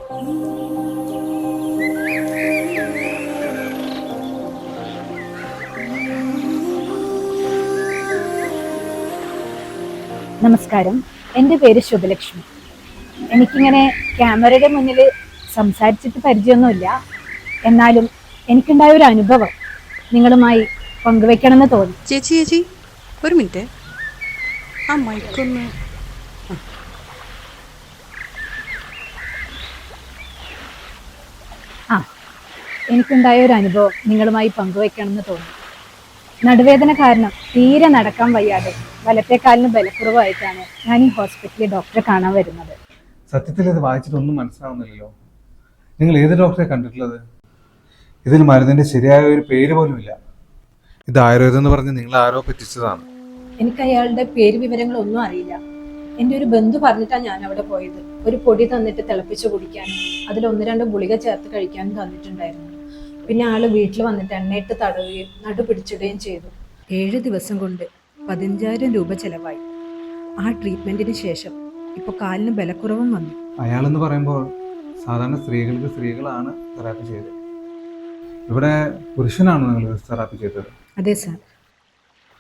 നമസ്കാരം, എൻ്റെ പേര് ശുഭലക്ഷ്മി. എനിക്കിങ്ങനെ ക്യാമറയുടെ മുന്നിൽ സംസാരിച്ചിട്ട് പരിചയമൊന്നുമില്ല. എന്നാലും എനിക്കുണ്ടായ ഒരു അനുഭവം നിങ്ങളുമായി പങ്കുവെക്കണമെന്ന് തോന്നി. ചേച്ചി ഒരു മിനിറ്റ്, ആ മൈക്കൊന്ന്. എനിക്കുണ്ടായ ഒരു അനുഭവം നിങ്ങളുമായി പങ്കുവെക്കണമെന്ന് തോന്നി. നടുവേദന കാരണം തീരെ നടക്കാൻ വയ്യാതെ വലത്തേക്കാലിന് ബലക്കുറവായിട്ടാണ് ഞാൻ ഈ ഹോസ്പിറ്റലിൽ ഡോക്ടറെ കാണാൻ വരുന്നത്. സത്യത്തിൽ ഇത് വായിച്ചിട്ടൊന്നും മനസ്സിലാവുന്നില്ലല്ലോ. നിങ്ങൾ ഏത് ഡോക്ടറെ കണ്ടിട്ടുള്ളത്? ഇതിന് മരുന്നിന്റെ ശരിയായ ഒരു പേര് പോലും ഇല്ല. ഇത് ആയുർവേദം എന്ന് പറഞ്ഞ് നിങ്ങൾ ആരോ പറ്റിച്ചതാണ്. എനിക്ക് അയാളുടെ പേര് വിവരങ്ങളൊന്നും അറിയില്ല. എൻ്റെ ഒരു ബന്ധു പറഞ്ഞിട്ടാണ് ഞാൻ അവിടെ പോയത്. ഒരു പൊടി തന്നിട്ട് തിളപ്പിച്ച് കുടിക്കാനും അതിൽ 1-2 ഗുളിക ചേർത്ത് കഴിക്കാനും തന്നിട്ടുണ്ടായിരുന്നു. പിന്നെ ആള് വീട്ടിൽ വന്നിട്ട് എണ്ണയിട്ട് തടവുകയും നടു പിടിച്ചിടുകയും ചെയ്തു. 7 ദിവസം കൊണ്ട് 15,000 രൂപ ചെലവായി. ആ ട്രീറ്റ്മെന്റിന് ശേഷം ഇപ്പൊ കാലിന് ബലക്കുറവും വന്നു. അയാളെന്ന് പറയുമ്പോൾ സാധാരണ സ്ത്രീകൾക്ക് സ്ത്രീകളാണ് തെറാപ്പി ചെയ്തത്. ഇവിടെ പുരുഷനാണോ നിങ്ങൾ തെറാപ്പി ചെയ്തത്? അതെ സാർ.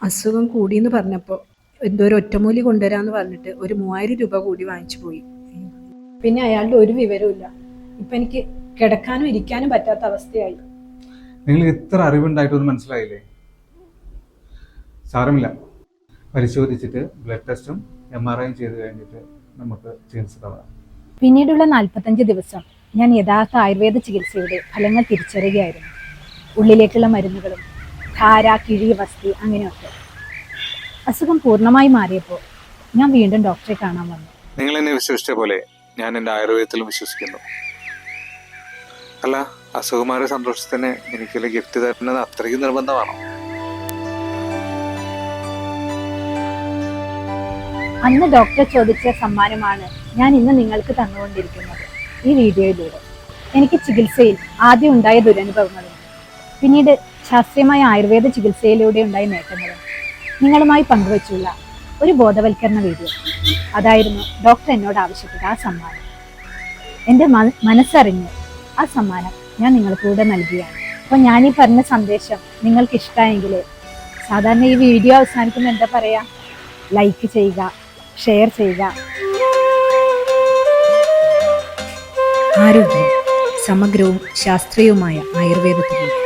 അസുഖം കൂടിയെന്ന് പറഞ്ഞപ്പോൾ എന്തോ ഒരു ഒറ്റമൂലി കൊണ്ടുവരാന്ന് പറഞ്ഞിട്ട് ഒരു 3,000 രൂപ കൂടി വാങ്ങിച്ചു പോയി. പിന്നെ അയാളുടെ ഒരു വിവരവും ഇല്ല. ഇപ്പൊ എനിക്ക് കിടക്കാനും ഇരിക്കാനും പറ്റാത്ത അവസ്ഥയായി. നിങ്ങൾ ഇത്ര അറിവുണ്ടായിട്ടൊന്നും മനസ്സിലായില്ലേ? സാരമില്ല, പരിശോധിച്ചിട്ട് ബ്ലഡ് ടെസ്റ്റും MRIയും ചെയ്ത് കഴിഞ്ഞിട്ട് നമുക്ക് ചികിത്സ തുടങ്ങാം. പിന്നീടുള്ള 45 ദിവസം ഞാൻ യഥാർത്ഥ ആയുർവേദ ചികിത്സയുടെ ഫലങ്ങൾ തിരിച്ചറിയുകയായിരുന്നു. ഉള്ളിലേക്കുള്ള മരുന്നുകളും ധാര, കിഴി, വസ്തി അങ്ങനെയൊക്കെ. അസുഖം പൂർണ്ണമായി മാറിയപ്പോൾ ഞാൻ വീണ്ടും ഡോക്ടറെ കാണാൻ വന്നു. നിങ്ങൾ എന്നെ വിശ്വസിച്ച പോലെ ഞാൻ എൻ്റെ ആയുർവേദത്തിലും വിശ്വസിക്കുന്നു. അല്ല, അസുഖമാരുടെ സന്തോഷത്തിന് എനിക്കുള്ള ഗിഫ്റ്റ് തരുന്നത് അത്രയ്ക്ക് നിർബന്ധമാണോ? അന്ന് ഡോക്ടർ ചോദിച്ച സമ്മാനമാണ് ഞാൻ ഇന്ന് നിങ്ങൾക്ക് തന്നുകൊണ്ടിരിക്കുന്നത് ഈ വീഡിയോയിലൂടെ. എനിക്ക് ചികിത്സയിൽ ആദ്യം ഉണ്ടായ ദുരനുഭവങ്ങളും പിന്നീട് ശാസ്ത്രീയമായ ആയുർവേദ ചികിത്സയിലൂടെ ഉണ്ടായ നേട്ടങ്ങളും നിങ്ങളുമായി പങ്കുവച്ചുള്ള ഒരു ബോധവൽക്കരണ വീഡിയോ. അതായിരുന്നു ഡോക്ടർ എന്നോട് ആവശ്യപ്പെട്ട ആ സമ്മാനം. എൻ്റെ മനസ്സറിഞ്ഞ് ആ സമ്മാനം ഞാൻ നിങ്ങൾക്കൂടെ നൽകുകയാണ്. അപ്പോൾ ഞാനീ പറഞ്ഞ സന്ദേശം നിങ്ങൾക്ക് ഇഷ്ടമായെങ്കിൽ സാധാരണ ഈ വീഡിയോ അവസാനിക്കുമ്പോൾ എന്താ പറയുക, ലൈക്ക് ചെയ്യുക, ഷെയർ ചെയ്യുക. ആരോഗ്യം സമഗ്രവും ശാസ്ത്രീയവുമായ ആയുർവേദത്തിലൂടെ